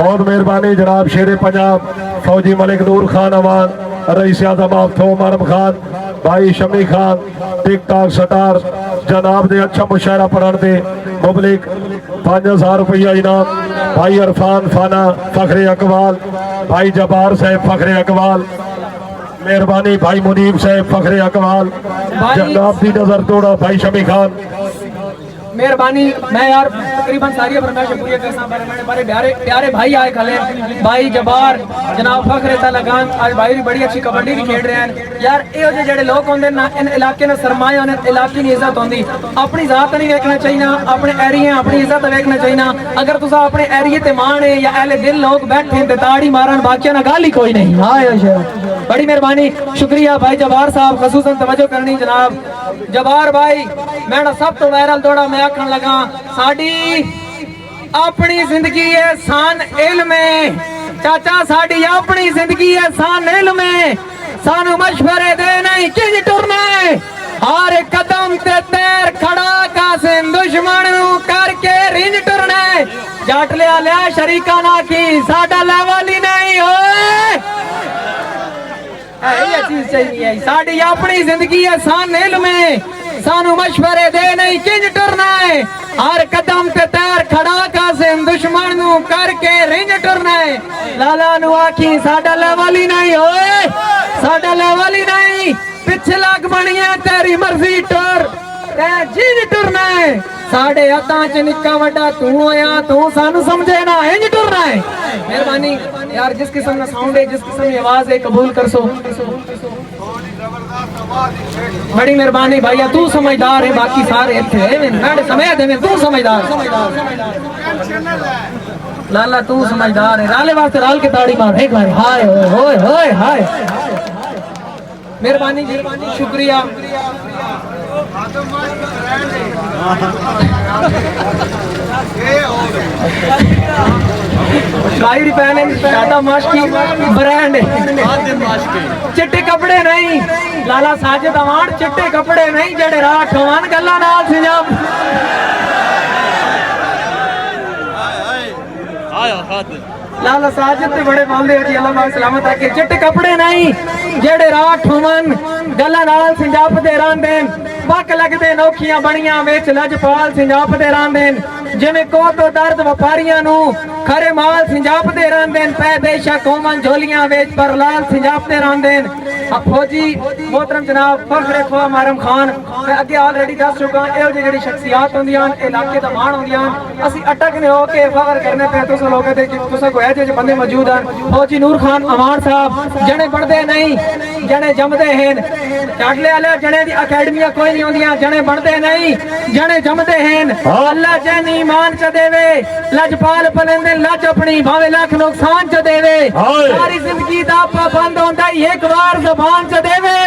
बहुत मेहरबानी जनाब शेरे पंजाब फौजी मलिक नूर खान अमान रईस आजम आफ्थोम आरम खान भाई शमी खान टिक टाक स्टार जनाब दे अच्छा मुशायरा पढ़न दे मुबलिक 5000 रुपया इनाम भाई अरफान फाना फखरे अकबाल भाई जबार साहब फखरे अकबाल मेहरबानी भाई मुनीब साहब फखरे अकबाल जनाब दी नजर तोड़ा भाई शमी खान मेहरबानी। मैं यार तकरीबन सारी फरमाइशें पूरी करना मेरे प्यारे भाई आए खले भाई जबार जनाब फखरे तलगान आज भाई भी बड़ी अच्छी कबड्डी भी खेल रहे हैं यार। ये जेडे लोग होंगे ना इन इलाके में सरमाया ने इलाके की इज्जत होंगी अपनी जात नहीं देखना चाहिए अपने एरिया अपनी इज्जत देखना चाहिए। अगर तुम अपने एरिए ते मान है या एले दिल लोग बैठे ते ताड़ी मारन बाकी ना गाल ही कोई नहीं। हाँ बड़ी मेहरबानी शुक्रिया भाई जबार साहब खसूसन तवज्जो करनी जनाब जबार भाई। मैं सब तो वायरल दौड़ा मैं आखन लगा साड़ी अपनी जिंदगी है सान इल्म है चाचा साड़ी अपनी जिंदगी है सान इल्म है सानू मशवरे दे नहीं किंज टुरना है हर कदम ते तैर खड़ा कासिम दुश्मन करके रिंज टुरना है जाट लिया शरीका ना की साडा लेवल ही नहीं होए ये चीज चाहिए साड़ी अपनी जिंदगी है सान इल्म है सानू मशवरे दे नहीं किंज टुरना है हर कदम ते तैर खड़ा कासिम दुश्मन नू करके रिंज टुरना है लाला नू आखी साडा लेवल ही नहीं होए साडा लेवल ही नहीं पिछे लग बनिया तेरी मर्जी टुर जिंज टुरना है साढ़े हथा च निक्का वड्डा तू होया तू सानू समझे ना इंज टुरना है। मेहरबानी यार जिस किस्म का साउंड है जिस किस्म की आवाज है कबूल कर सो बड़ी मेहरबानी भैया तू समझदार है बाकी सारे इत्थे मैं समय दे तू समझदार लाला तू समझदार है राले वास्ते राल के ताड़ी मार एक बार हाय होए होए हाय मेहरबानी जी शुक्रिया भाई पहने टाटा मास्की ब्रांड चिट्टे कपड़े नहीं लाला साजिद अवान चिट्टे कपड़े नहीं जड़े रात अवान गल्ला नाल से जब लाला साजिद ते बड़े बोलते हैं जी अल्लाह सलामत आके चिट्टे कपड़े नहीं जेड़े रात हुमन गल्ला नाल सिंजाप दे रांदे बक लगदे नौखियां बणियां विच लजपाल सिंजाप दे रांदे जिवें को तो दर्द व्यापारियां नु खरे माल सिंजाप दे रांदे पै बेशक होमन झोलियां विच पर लाल सिंजाप दे रांदे फौजी मोहतरम जनाब फखरे ख्वा मारम खान मैं अगे ऑलरेडी दस चुका एहो जेड़ी शख्सियत होंदियां इलाके दा मान होंदियां असि अटक ने होके फखर करने पे तुस लोग ते तुस को है जे बंदे मौजूद हैं फौजी नूर खान अमान साहब जने पढ़दे नहीं जने जमदे हैं चाटले वाले जने दी अकेडमियां कोई नहीं होंदियां जने बनदे नहीं जने जमदे हैं अल्लाह जन ईमान च देवे लजपाल पलंदे लज अपनी भावे लाख नुकसान च देवे सारी जिंदगी दा पाबंद होंदा एक बार ज़बान च देवे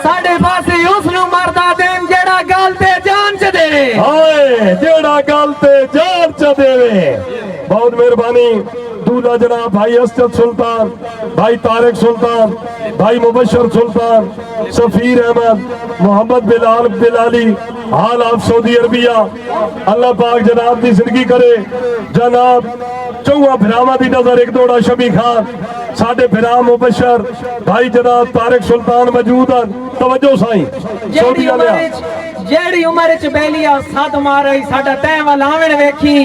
साडे पासे उस नु मरदा देन जेड़ा गल ते जान च देवे हाय जेड़ा गल ते जान च देवे। बहुत मेहरबानी दूल्हा जनाब भाई असद सुल्तान भाई तारिक सुल्तान भाई मुबशर सुल्तान सफीर अहमद मोहम्मद बिलाल बिलाली हाल आप सऊदी अरबिया अल्लाह पाक जनाब की जिंदगी करे जनाब चौहा फिरावा की नजर एक दौड़ा शमी खान साडे फिरा मुबशर भाई जनाब तारिक सुल्तान मौजूद हैं तवज्जो साईं सऊदी अरबिया जेड़ी उम्र च बेलिया सद मारई साडा तै वलावण वेखी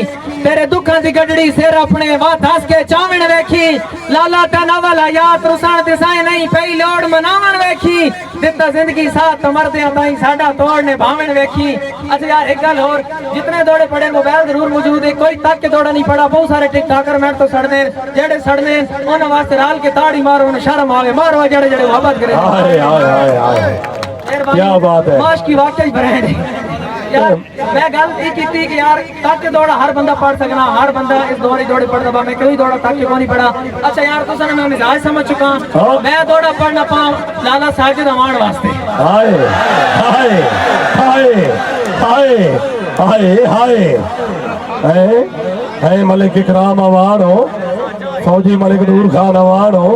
तेरे दुखां दी गडड़ी सिर अपने वाथ हस के चावण वेखी लाला तना वाला याद रुसान दिसाए नहीं पई लोड़ मनावण वेखी दिता जिंदगी साथ मरदे ताई साडा तोड़ने भावण वेखी। अच्छा यार एक गल और जितने दौड़े पड़े मोबाइल जरूर मौजूद है कोई तक के दौड़ा नहीं पड़ा बहुत सारे टिक टाकर मैट तो सड़ने जेड़े सड़ने उन्हां वास्ते राल के ताड़ी मारो उन्हें शर्म आवे मारो जेड़े जेड़े मोहब्बत करे हाय हाय हाय हाय क्या बात है माश की वाकई ब्रांड है यार मैं गल ये की कि यार तक दौड़ा हर बंदा पढ़ सकना हर बंदा इस दौड़े दौड़े पढ़ दबा मैं कोई दौड़ा तक को नहीं पढ़ा। अच्छा यार तुम मैं मिजाज समझ चुका मैं दौड़ा पढ़ना पाऊं लाला साजिद अवान वास्ते हाय हाय हाय हाय हाय हाय हाय मलिक इकराम अवान हो फौजी मलिक नूर खान अवान हो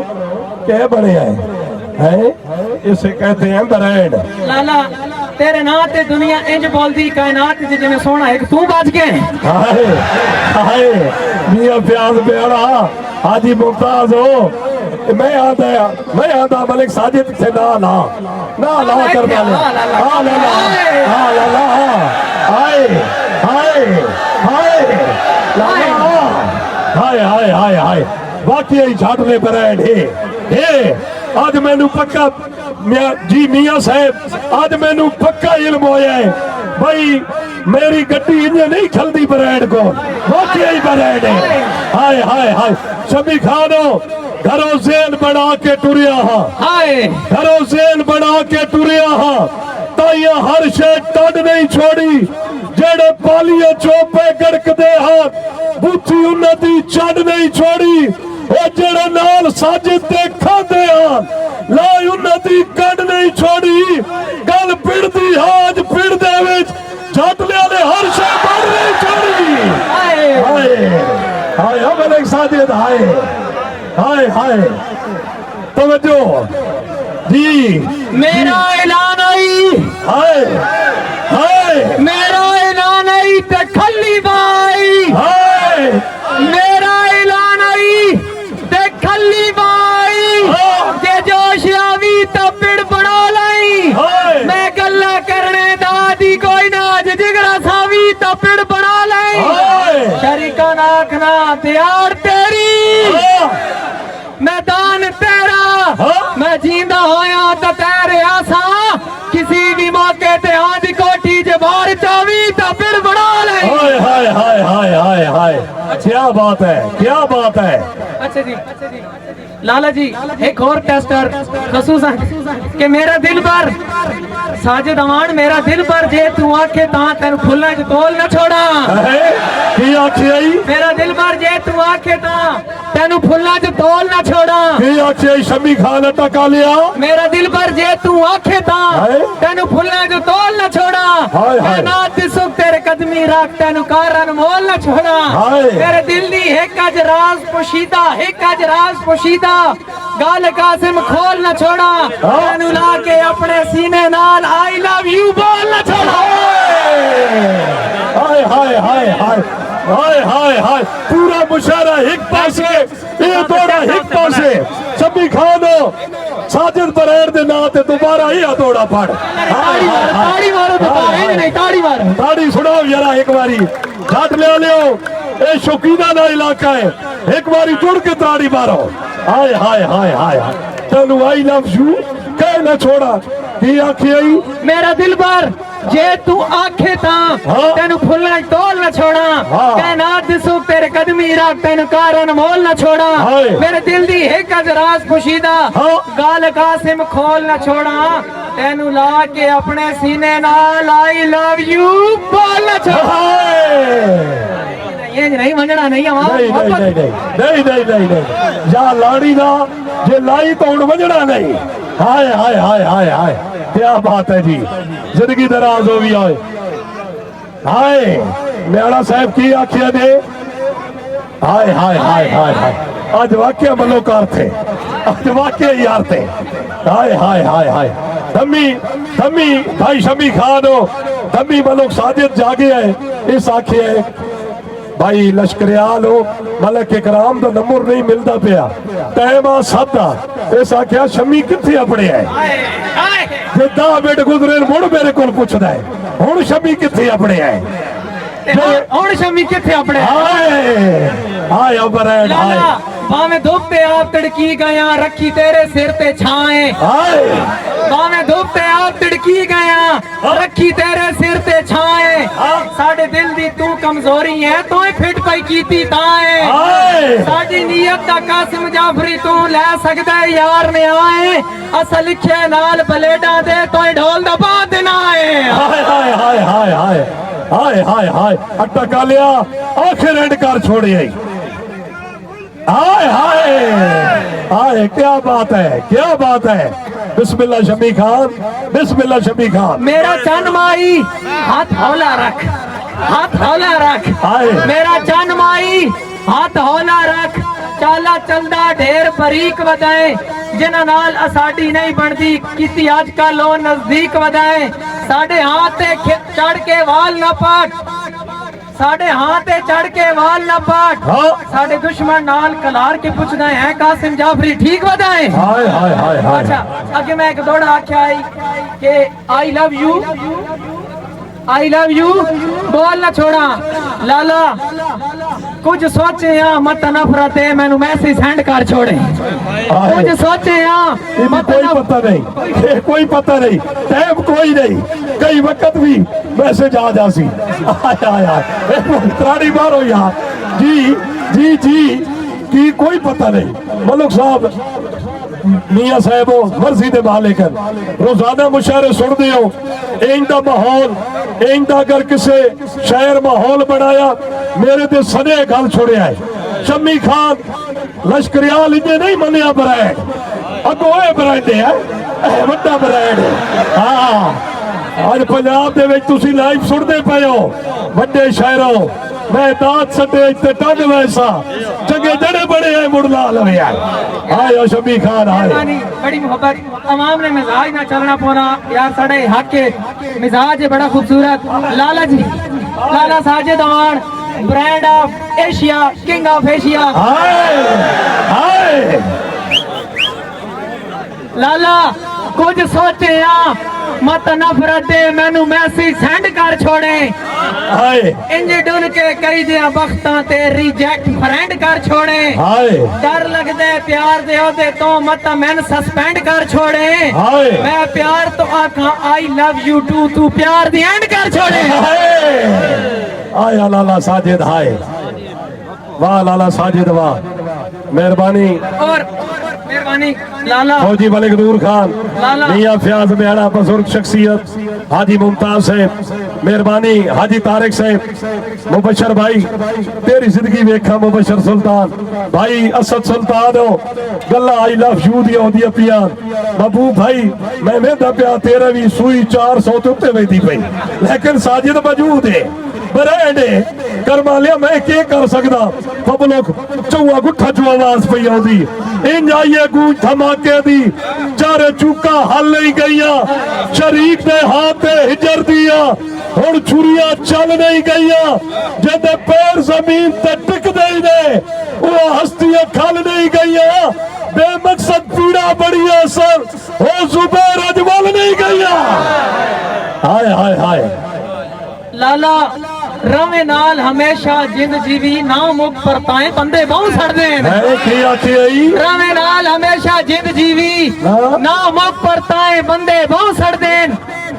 क्या बने हैं इसे कहते हैं ब्रांड। लाला तेरे नां ते दुनिया इंज बोलदी कायनात च जिवें सोना एक तू बच गए। हाय हाय मियां प्याज प्यारा हाजी मुमताज हो मैं आंदा मलिक साजिद से ना ला कर वाले हाँ ला हाय हाय हाय हाय हाय हाय हाय वाकई झाड़ने पर है आज मैनू पक्का मियां साहब आज मैनू पक्का इल्म होया है भाई मेरी गड्डी इंज नहीं चलती ब्रांड को वाकई ब्रांड है। हाय हाय हाय शमी खानो घरों ज़ेन बना के टुरिया हाँ घरों ज़ेन बना के टुरिया हाँ ताइया हर शे टड नहीं छोड़ी जेड़े पालिया चोपे गड़कदे हाथ बुद्धि उन्नति चढ़ नहीं छोड़ी वो जेड़े नाल साजिद दे खांदे हाथ लाई उन्नति कड़ नहीं छोड़ी गल पिड़दी हाज पिड़ दे विच झाटले वाले हर शे बढ़ नहीं छोड़ी। हाय हाय मलिक साजिद हाय हाय हाय तवज्जो जी मेरा ऐलान आई हाय हाय मेरा ऐलान आई ते खली बाई हाय मेरा ऐलान आई ते खली बाई जे जोश आवी तो पिड़ बना लाई हाय मैं गल्ला करने दादी कोई ना जिगरा सावी तो पिड़ बना लाई हाय शरीका नाखना त्यार तेरी मैदान तेरा मैं जींदा होया तो तेरे आसा किसी भी मौके ते आंधी कोठी जे बाहर चावी तो फिर बना ले। हाय हाय हाय हाय हाय हाय क्या बात है क्या बात है। अच्छा जी लाला जी एक और टेस्टर खसूसा कि मेरा दिल पर साजिद अमान मेरा दिल पर जे तू आखे ता तेन फुल्लां च तोल न छोड़ा की आखिया मेरा दिल पर जे तू आखे ता तेन फुल्लां च तोल न छोड़ा की आखिया शमी खान टका लिया मेरा दिल पर जे तू आखे ता तेन फुल्लां च तोल न छोड़ा कायनात दी सुख तेरे कदमी रख तेन कारण मोल न छोड़ा मेरे दिल दी एक अज राज पोशीदा एक अज राज पोशीदा गाल कासिम खोल न छोड़ा तेनू ला के अपने सीने नाल आई लव यू बोल न छोड़ा। हाय हाय हाय हाय हाय हाय हाय पूरा मुशारा एक पासे ये तोड़ा एक पासे शमी खान साजिद बरैर दे नाम ते दोबारा ही हथौड़ा फड़ ताड़ी मारो दोबारा नहीं ताड़ी मारो ताड़ी सुनाओ जरा एक बारी झट ले लियो ये शौकीना दा इलाका है एक बारी जुड़ के ताड़ी मारो। हाय हाय हाय हाय हाय तेनू आई लव यू कह न छोड़ा की आखिया मेरा दिल पर जे तू आखे ता तेन फुल्लां तोल न छोड़ा कायनात दी सुख तेरे कदमी रख तेन कारण मोल न छोड़ा मेरे दिल दी एक अज राज पोशीदा गाल कासिम खोल न छोड़ा तेनू ला के अपने सीने नाल आई लव यू बोल न छोड़ा। ये नहीं मंगना नहीं नहीं या लाड़ी ना जे लाई तो उन मंगना नहीं। हाय हाय हाय हाय हाय क्या बात है जी जिंदगी दराज हो भी आए। हाय न्याणा साहब की आखिया ने हाय हाय हाय हाय हाय आज वाकई मलोकार थे आज वाकई यार थे। हाय हाय हाय हाय धम्मी धम्मी भाई शमी खान हो धम्मी मलोक साजिद जागे है इस आखिए भाई लश्करियाल हो मलक इकराम दा नंबर नहीं मिलता पिया टाइम आ सादा इस आख्या शमी किथे अपने है जे 10 मिनट गुजरे मुड़ मेरे को पूछदा है हुण शमी किथे अपने है हुण शमी किथे अपने हाय अबरैन हाय भावें धूप ते आप तड़की गया रखी तेरे सिर ते छाए भावें धूप ते आप तड़की गया रखी तेरे सिर ते छाए साडे दिल दी तू कमजोरी है तू फिट पई कीती ताए साडी नीयत दा कासिम जाफरी तू ले सकदा है यार ने आए असल लिखे नाल बलेडा दे तू ढोल दा पा देना है। हाय हाय हाय हाय हाय हाय हाय हाय अट्टा कालिया आखिर एंड कर छोड़ी आई। हाय हाय हाय क्या बात है बिस्मिल्लाह शमी खान बिस्मिल्लाह शमी खान मेरा चन माई हाथ हौला रख हाथ हौला रख मेरा चन माई हाथ हौला रख चाला चलदा ढेर बरीक वधाए जिन्हां नाल असाडी नहीं बनदी किती अजकल ओ नजदीक वधाए साढ़े हाथ ते चढ़ के वाल न पाट, साढ़े हाथ ते चढ़ के वाल न पाट। हाँ। साढ़े दुश्मन नाल कलार के पुछदा है कासिम जाफरी ठीक बताए। हाय हाय हाय हाय। अच्छा अगे मैं एक दौड़ा आख्या कि I love you, I love you बोल ना छोड़ा लाला, कुछ सोचे यहाँ मत नफरत है मैनू मैसेज सेंड कर छोड़े, कुछ सोचे यहाँ मत कोई पता नहीं, कोई पता नहीं, टाइम कोई नहीं, कई वक्त भी मैसेज आ जासी। त्राड़ी मारो यार जी जी जी की कोई पता नहीं। मलिक साहब मियां साहबो मर्जी दे मालिक रोजाना मुशायरे सुनते हो, इंदा माहौल इंदा अगर किसे शहर माहौल बनाया मेरे ते सने गल छोड़िया है। शम्मी खान लश्करियाल इन्हें नहीं मनिया ब्रांड, अगो ब्रांड है वड्डा ब्रांड है। हाँ अज पंजाब दे विच तुसी लाइव सुनते पे हो वड्डे शहरों, मैं दात सटे इतने टन वैसा चंगे जड़े बड़े हैं मुड़ला लवे आए शम्मी खान आए। बड़ी मोहब्बत अवाम ने मिजाज ना चलना पोना यार, साढ़े हक के मिजाज है बड़ा खूबसूरत। Lala ji Lala Sajid Awan brand of Asia, king of Asia. Lala कुछ सोचे या मत नफरत दे मैनू मैसेज सेंड कर छोड़े, इंज डुल के कई दिया बख्तां ते रिजेक्ट फ्रेंड कर छोड़े। डर लगदे प्यार दे ओदे तो मत मैन सस्पेंड कर छोड़े, मैं प्यार तो आखा आई लव यू टू, तू प्यार दी एंड कर छोड़े। आया लाला साजिद हाय, वाह लाला साजिद वाह, मेहरबानी और मेहरबानी लाला फौजी मलिक नूर खान, लाला मियां फयाज बेड़ा बुजुर्ग शख्सियत हाजी मुमताज साहब, मेहरबानी हाजी तारिक साहब, मुबशर भाई तेरी जिंदगी वेखा, मुबशर सुल्तान भाई, असद सुल्तान हो गल्ला आई लव यू दी होंदी पिया, महबूब भाई मैं मेहदा पिया तेरा भी सुई 400 ते उत्ते वेंदी पई, लेकिन साजिद मौजूद है ब्रांड है करमा लिया मैं के कर सकदा। पब्लिक चौआ गुठा चो आवाज पई आउंदी, इंज आईए गूंज धमाके दी, चारे चूका हल नहीं गईया, शरीक दे हाथ ते हिजर दिया, हुण छुरियां चल नहीं गईया, जदे पैर जमीन ते टिक दे ने वो हस्तियां खल नहीं गईया, बेमकसद पीड़ा बड़िया सर हो जुबैर अजमल नहीं गईया। हाय हाय हाय लाला रवे नाल हमेशा जिंद जीवी ना मुख परताए बंदे बहु सड़दे रवे नाल हमेशा जिंद जीवी ना मुख परताए बंदे बहु सड़दे,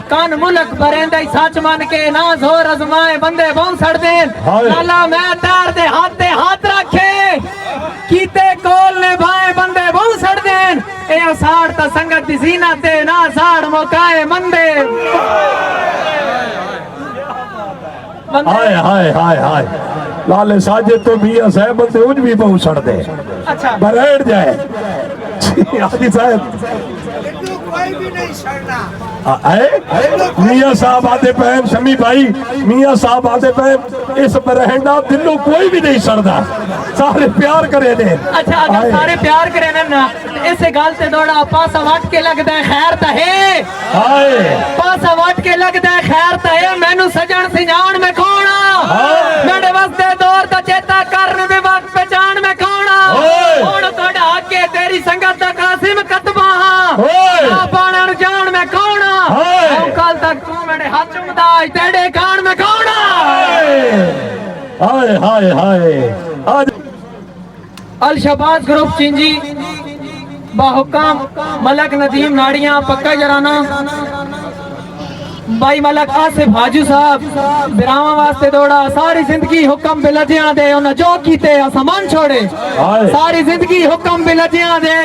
कान मुलक बरेंदा सच मन के ना जोर अजमाए बंदे बहु सड़दे। लाला मैं तार दे हाथ रखे कीते कोल ने भाए बंदे बहु सड़दे, ए साड़ ता संगत दी जीनत ते ना साड़ मौकाए बंदे। हाय हाय हाय हाय लाले साजिद तो मियां साहब ते उज भी बहु सड़ दे, अच्छा बैठ जाए हाजी साहब कोई भी नहीं सड़ना। मियां साहब आते पैन शमी भाई, मियां साहब आते पैन इस बरहंडा दिलों कोई भी नहीं सड़दा, सारे प्यार करे ने। अच्छा अगर सारे प्यार करे ना इस गल से दौड़ा पासा वट के लगदा है खैर ता है, हाय पासा वट के लगदा है खैर ता है, मैनू सजन सिजान में कौना, मेरे वास्ते दौर दा चेता करन दे वक्त पहचान में कौना, हुण तोड़ा आके तेरी संगत दा कासिम कतबा ना पाणन जान में कौना, कल तक तू मेरे हाथ चुमदा तेरे कान में कौना। हाय हाय हाय आज अल शबाज ग्रुप चिंजी बाहुकाम मलक नदीम नाड़ियां पक्का जराना भाई मलक आसिफ हाजू साहब बिरावा वास्ते दौड़ा, सारी जिंदगी हुक्म बिलजियां दे उन्हें जो कीते असा मन छोड़े, सारी जिंदगी हुक्म बिलजियां दे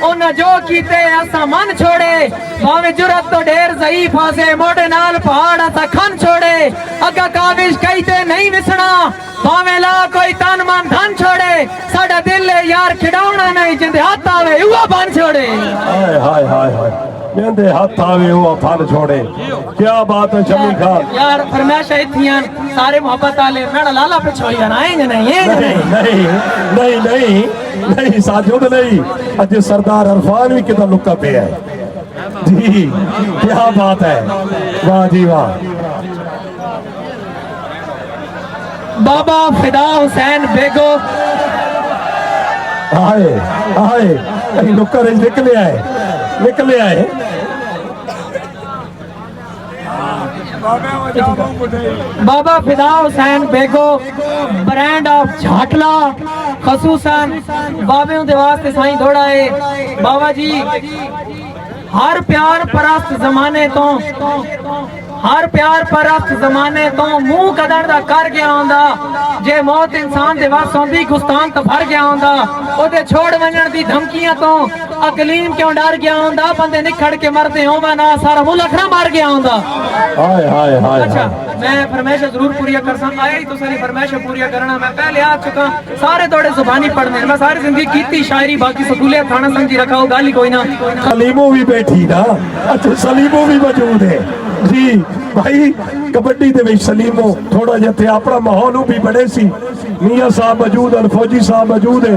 उन्हें जो कीते असा मन छोड़े, भावे जुरत तो ढेर ज़ईफ आसे मोड़े नाल पहाड़ असा खन छोड़े, अगा काविश कई ते नहीं विसना भावे ला कोई तन मन धन छोड़े, साडा दिल यार खिडौना नहीं जिंदे हाथ आवे हुआ बन छोड़े। हाय हाय हाय हाय मेंदे हाथ आवे हुआ फन छोड़े, क्या बात है शमी खान यार फरमाइश इथियां सारे मोहब्बत आले मेरा लाला पिछो यार आएंगे नहीं नहीं नहीं नहीं नहीं साजिद नहीं, अज सरदार अरफान भी कितना लुका पे है, जी क्या बात है, वाह जी वाह। बाबा फिदा हुसैन बेगो आए आए कहीं नुक्कर निकले आए, निकले आए। बाबा फिदा हुसैन बेगो ब्रांड ऑफ झाटला खसूसन बाबे दे वास्ते साईं दौड़ा है। बाबा जी हर प्यार परस्त जमाने तो हर प्यार परस्त जमाने तो मुंह कदर दा कर गया होंदा, जे मौत इंसान दे वास होंदी गुस्तान तो भर गया होंदा, ओदे छोड़ वजन दी धमकियां तो अकलीम क्यों डर गया होंदा, बंदे निखड़ के मरते होवा ना सारा मुल्क ना मर गया होंदा। हाय हाय हाय। अच्छा मैं फरमाइश जरूर पूरी कर सकता, आया ही तो सारी फरमाइश पूरी करना। मैं पहले आ चुका सारे थोड़े जुबानी पढ़ने, मैं सारी जिंदगी कीती शायरी, बाकी स्कूले थाना समझी रखा हो, गाली कोई ना। सलीमो भी बैठी ना, अच्छा सलीमो भी मौजूद है जी भाई। कबड्डी दे विच सलीमो थोड़ा जिहा ते अपना माहौल भी बड़े सी, मियां साहब मौजूद हैं, फौजी साहब मौजूद है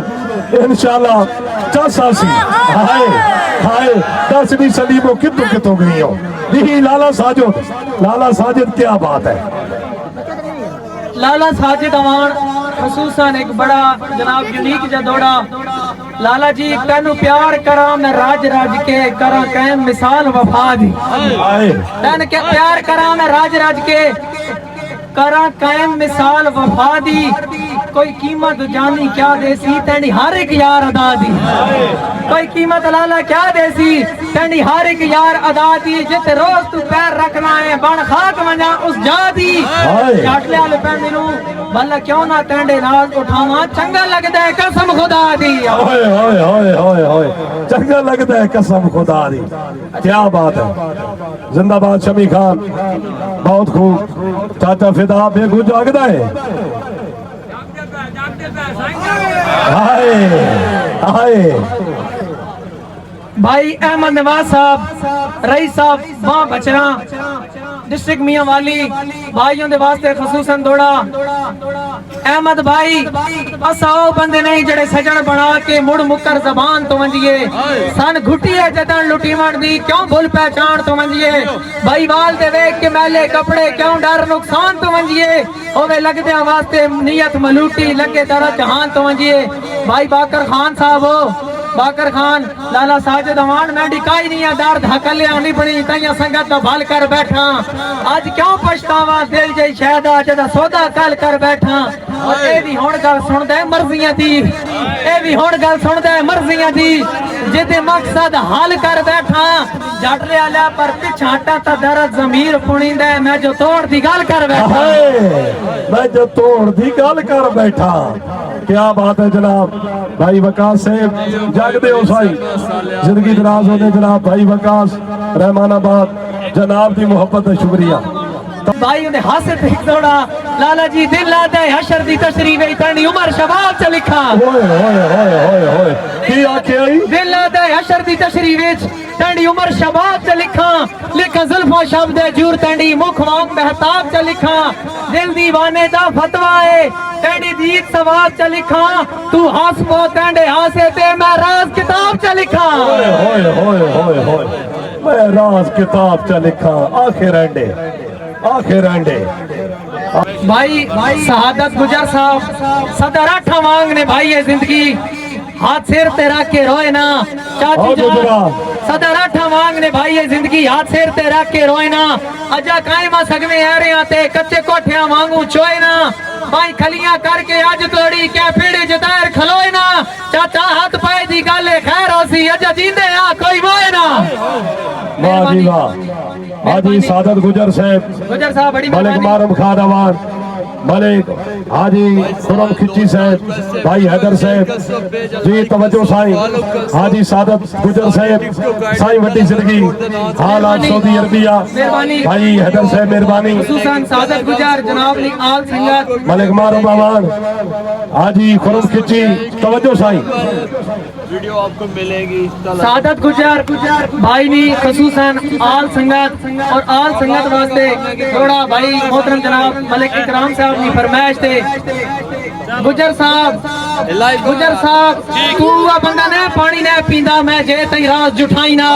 इंशाल्लाह। चासा सी हाय हाय दस भी सलीमो कितों कितों गई हो जी। लाला साजिद, लाला साजिद क्या बात है। लाला साजिद अवान खसूसन एक बड़ा जनाब यूनिक जा दौड़ा। लाला जी तेनू प्यार करा मैं राज राज के करा कैम मिसाल वफा दी, तेन के प्यार करा मैं राज राज के करा कैम मिसाल वफा दी, कोई कीमत जानी क्या देसी तेनी हर एक यार अदा दी, कोई कीमत लाला क्या देसी तेनी हर एक यार अदा दी, जिते रोज तू पैर रखना है बन खाक मना उस जा दी। जाटले वाले पैंदी नू भला क्यों ना तेंडे नाल उठावा, चंगा लगदा है कसम खुदा दी। ओए ओए ओए ओए ओए चंगा लगदा है कसम खुदा दी, क्या बात है। जिंदाबाद शमी खान, बहुत खूब। चाचा फिदा बेगू जागदा है। हाय हाय भाई अहमद नवाज साहब रईस साहब वहां बचरा डिस्ट्रिक्ट मियां वाली भाइयों दे वास्ते खसूसन दौड़ा। अहमद भाई असा ओ बंदे नहीं जड़े सजन बना के मुड़ मुकर जबान तो वंजिए, सन घुटी है जतन लुटीवण दी क्यों भूल पहचान तो वंजिए, भाई वाल दे वेख के मैले कपड़े क्यों डर नुकसान तो वंजिए, ओवे लगदे वास्ते नियत मलूटी लगे दर जहान तो वंजिए। भाई बाकर खान साहब हो बाकर खान लाला साजिद अवान मैं डिकाई नहीं है दर्द हकले आनी पड़ी तैया संगत तो भल कर बैठा, आज क्यों पछतावा दिल जे शहदा जदा सौदा कल कर बैठा। और ए भी हुण गल सुनदा मर्जियां दी, ए भी हुण गल सुनदा मर्जियां दी, जिदे मकसद हल कर बैठा, जटले आला पर पिछा हटा ता दर्द जमीर पुणींदा मैं जो तोड़ दी गल कर बैठा, मैं जो तोड़ दी गल कर बैठा। क्या बात है जनाब भाई वकास साहब, जागदे हो साई जिंदगी दराज होने जनाब भाई वकास रहमानाबाद, जनाब की मोहब्बत का शुक्रिया। भाई उन्हें हासिल ठीक दौड़ा। लाला जी दिल लादा है हशर दी तशरीफ इतनी उम्र शबाब च लिखा, ओए ओए ओए ओए ओए की आख्या ही दिल लादा है हशर दी तशरीफ तंडी उम्र शबाब च लिखा, लिखा जुल्फा शब्द है जूर तंडी मुख वांग महताब च लिखा, दिल दीवाने दा फतवा है तंडी दीद सवाब च लिखा, तू हंस पो तंडे हासे ते मैं राज किताब च लिखा। ओए ओए ओए ओए ओए मैं राज किताब च लिखा, आखिर अंडे आखिर अंडे। भाई शहादत गुजर साहब सदर आठा वांग ने भाई ये जिंदगी हाथ सिर ते रख के रोए ना, चाची जान सदर आठा वांग ने भाई ये जिंदगी हाथ सिर ते रख के रोए ना, अजा कायमा सगवे आ ते कच्चे कोठिया वांगू चोए ना, भाई खलियां करके अज तोड़ी क्या पीढ़ी जतार खलोए ना, चाचा हाथ पाए दी गल खैर होसी अजा जींदे आ कोई मोए ना। वाह जी वाह, हाजी सादत गुजर साहब, बड़ी मलिक मारूम खान अवान, मलिक हाजी खुरम खिची साहब, भाई हैदर साहब जी तवज्जो साईं, हाजी सादत गुजर साहब साईं वड्डी जिंदगी हालात सऊदी अरबिया, भाई हैदर साहब मेहरबानी, हुसैन सादत गुजर जनाब ली आल संगत, मलिक मारूम अवान, हाजी खुरम खिची तवज्जो साईं, वीडियो आपको मिलेगी। सादत गुजर भाई नी खसूसन आल संगत और आल संगत वास्ते थोड़ा भाई मोहतरम जनाब मलिक इकराम साहब की फरमाइश थे गुजर साहब तू हुआ बंदा ने पानी नहीं पींदा मैं जे तई राज जुठाई ना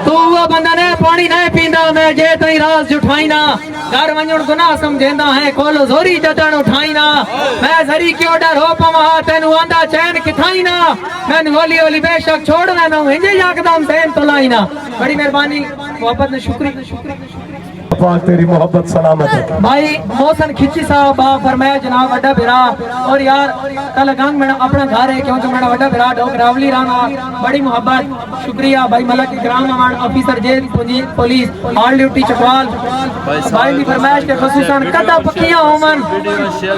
तू हुआ बंदा ने पानी नहीं पींदा मैं जे तई राज जुठाई ना घर वंजण गुनाह समझेंदा है कोलो जोरी जदन उठाई ना मैं जरी क्यों डर हो पवा तेनु आंदा चैन किथाई ना मैंने होली होली बेशक छोड़ना ना इंजे यकदम देन तलाई ना बड़ी मेहरबानी मोहब्बत ने शुक्रिया पाक तेरी मोहब्बत सलामत है भाई मोहसन खिची साहब फरमाया जनाब वड्डा बिरा और यार कल गंग में अपना घर है क्योंकि मेरा वड्डा बिरा डोगरावली राना बड़ी मोहब्बत शुक्रिया भाई Malik Ikram Aman officer jail police all duty Chakwal भाई की फरमाइश के खसूसन कदा पक्कियां होवन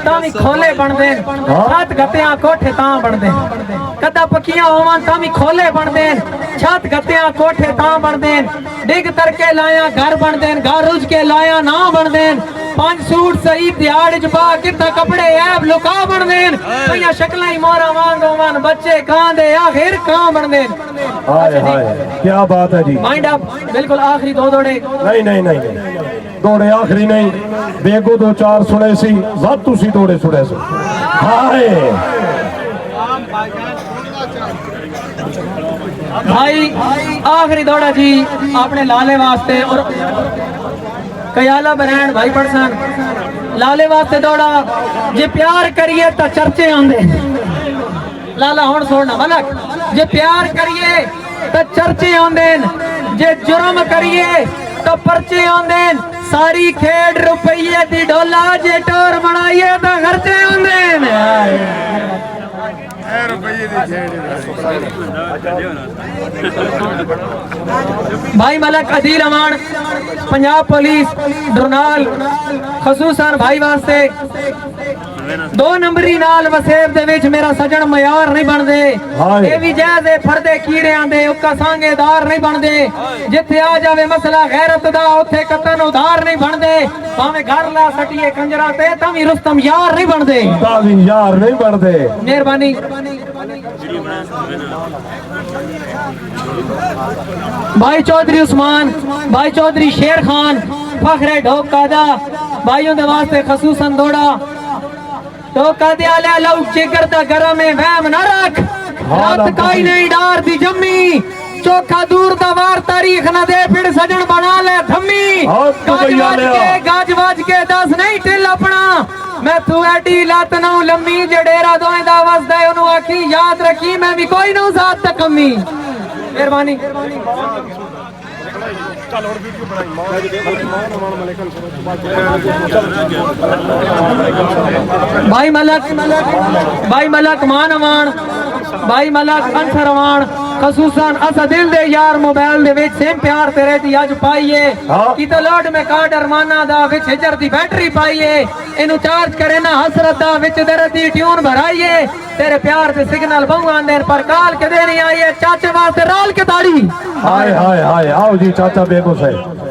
तामी खोले बन दे छत गत्तियां कोठे तां बन दे कदा पक्कियां होवन तामी खोले बन दे छत गत्तियां कोठे तां बन दे डिग तरके लाया घर बन दे घर रुज के लाया ना बन देन 5 सूट सही दिहाड़ च पा किता कपड़े ऐब लुका बन देन भैया शक्लां ही मोरा वांगो मन बच्चे कां दे आखिर कां बन देन हाय हाय क्या बात है जी माइंड अप बिल्कुल आखिरी दो दौड़े नहीं दौड़े आखिरी नहीं बेगो 2-4 सुने सी जद तुसी दौड़े सुने सो हाय भाई आखिरी दौड़ा जी अपने लाले वास्ते और कयाला बरैन भाई पड़सन लाले वास्ते दौड़ा जे प्यार करिए तो चर्चे आंदे लाला हुण छोड़ना मलक जे प्यार करिए तो चर्चे आंदे जे जुर्म करिए तो पर्चे आंदे सारी खेड रुपये दी डोला जे टोर बनाइए तो खर्चे आंदे भाई मलक अदील अमान पंजाब पुलिस डरनाल खसूसन भाई वास्ते 2 नंबरी नाल वसेब दे विच मेरा सजन मयार नहीं बनदे ए भी जैसे फरदे कीड़ियां दे उका सांगेदार नहीं बनदे जिथे आ जावे मसला गैरत दा उथे कतन उधार नहीं बनदे भावे घर ला सटिए कंजरा ते तावी रुस्तम यार नहीं बनदे मेहरबानी भाई चौधरी उस्मान भाई चौधरी शेर खान फखरे ढोक कादा भाइयों दे वास्ते खसूसन दौड़ा ढोका दे आले लौ जिगर दा गरम में वहम ना रख रात काई नहीं डार दी जम्मी चोखा दूर दा वार तारीख ना दे फिर सजन बना ले थम्मी गाज के दस नहीं टिल अपना मैं तू एडी लत नौ लम्मी जडेरा दोए दा वसदा ओनु आखी याद रखी मैं भी कोई नो साथ तक कमी मेहरबानी भाई मलक मान अमान भाई मलक अंसर अमान खसूसन असा दिल दे यार मोबाइल दे विच सेम प्यार तेरे दी अज पाइए की तो लोड में कार्ड अरमाना दा विच हिजर दी बैटरी पाइए इनु चार्ज करे ना हसरत दा विच दर्द दी ट्यून भराइए तेरे प्यार से सिग्नल बहु आंदे पर काल के दे नहीं आइए चाचे वास्ते राल के ताड़ी हाय हाय हाय आओ जी चाचा बेगो साहब